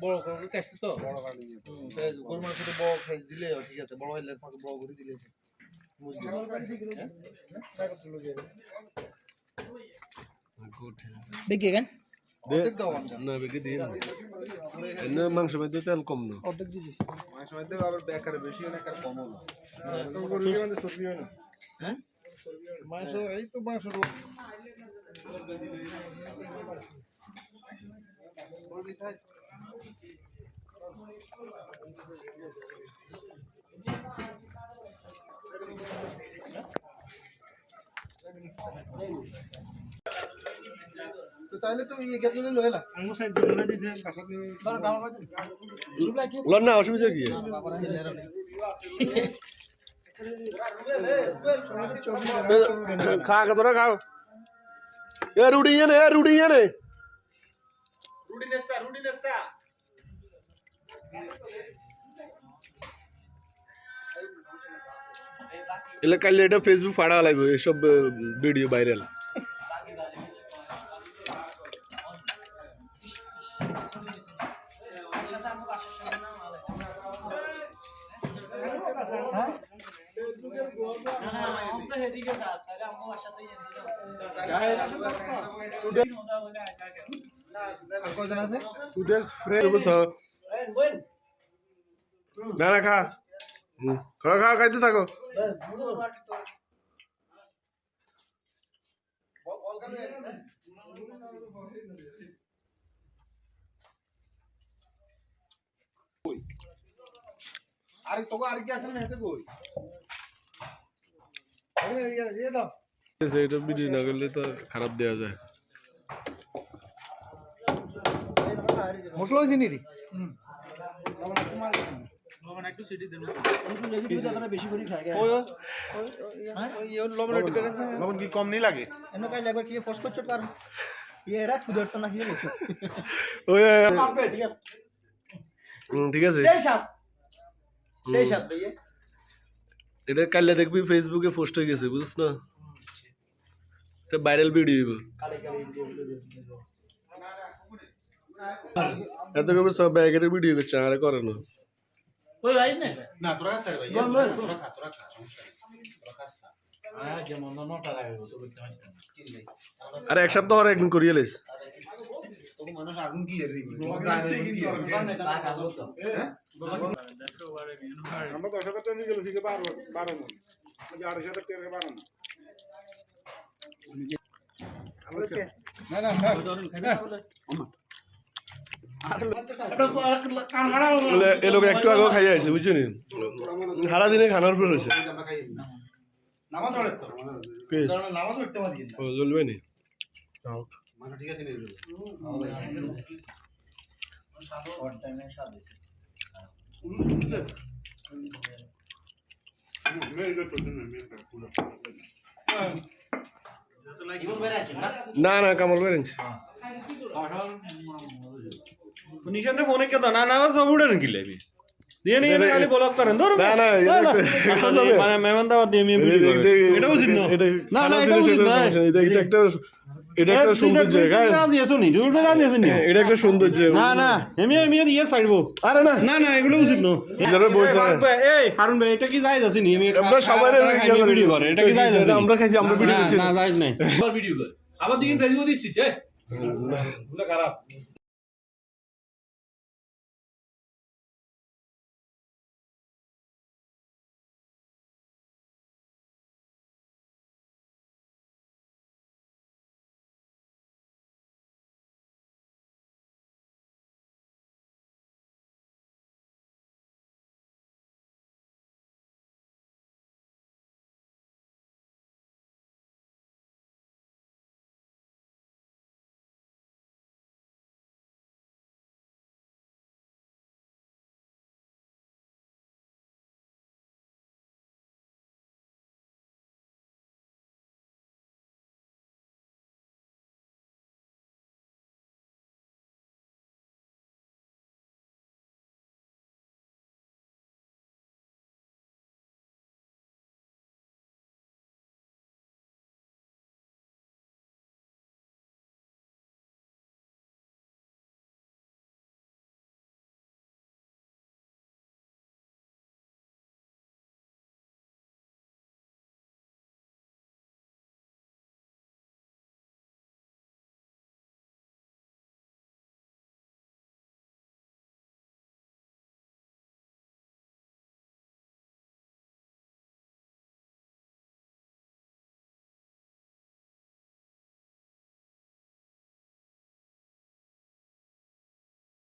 বড় করে কাটছে তো বড় কাটি গরু মাংস তো বড় সাইজ দিলে ঠিক আছে বড় হইলে তোমাকে বড় করে দিলে বেগে কেন অর্ধেক দাও না বেগে দিয়ে এনে মাংস মধ্যে তেল কম না অর্ধেক দিয়ে দিছি মাংস মধ্যে আবার বেকার বেশি না কার কম না তো গরু মানে সবজি হয় না হ্যাঁ মাংস এই তো মাংস তো তাহলে তো এই গেট লয়ে লইলা আমি সাইড ধরে দিতে কাছে ধর দাম লন না অসুবিধা কি খা কে তোরা খাও এ রুটি এনে রুটি নেসা এলে কালে এটা ফেসবুক ফাড়া লাগবে এসব ভিডিও ভাইরাল টুডে's friend না না খা খা খাইতে থাকো আরে তোকে আর কি আসলে না এতে কই আরে এই দাও এটা ভিডিও না করলে তো খারাপ দেয়া যায় মশলা হইছে নি লবণ একটু সিটি দেন বেশি করে খায় লবণ কি কম নেই লাগে এনে কাই লাগবে কি ফোর্স করছ পার ये রাখ ফুদর তো না কি বলছ ওই ঠিক আছে সেই সাথ ভাইয়া এটা কালে দেখবি ফেসবুকে পোস্ট হয়ে গেছে বুঝছ না এটা ভাইরাল ভিডিও হইব এত করে সব ব্যাগের ভিডিও করছে আরে করে না ওই ভাই না তোরা কাছে ভাই তোরা খা তোরা কাছে যে মন নটা লাগে বসে করতে পারছ আরে এক সপ্তাহ আর একদিন করিয়ে লাইস তোকে মানুষ আগুন কি এর যায় না কি না কাজ হতো আমরা 10,000 টাকা নিয়ে গেল ঠিক 12 মন 8,000 টাকা 12 মন না না এ লোক একটু আগে খাইয়া আছে বুঝছো নি সারা দিনে খানার উপর রয়েছে নামাজ পড়ে তো নামাজ পড়তে পারি না ও জ্বলবে নি মানে ঠিক আছে নিয়ে শর্ট টাইমে স্বাদ আছে না না কামাল বেরেন্স নিশানটা ফোনে কে দাও না না আমার সব উড়ে গিলে আমি দিয়ে নিয়ে খালি ব্লক করেন ধরো না না মানে মেহমান দাওয়াত দিয়ে আমি ভিডিও করি এটা উচিত না না না এটা উচিত না এটা একটা সৌন্দর্য রাজি আছো নি জুড়ে রাজি আছেন নি এটা একটা সৌন্দর্য না না আমি আর ইয়ে ছাড়বো আরে না না না এগুলো উচিত না যারা বসে এই হারুন ভাই এটা কি জায়েজ আছে নি আমি আমরা সবাই ভিডিও করে এটা কি জায়েজ আছে আমরা খাইছি আমরা ভিডিও করছি না জায়েজ নাই ভিডিও করে আবার দিন ফেসবুক দিচ্ছিস এ খারাপ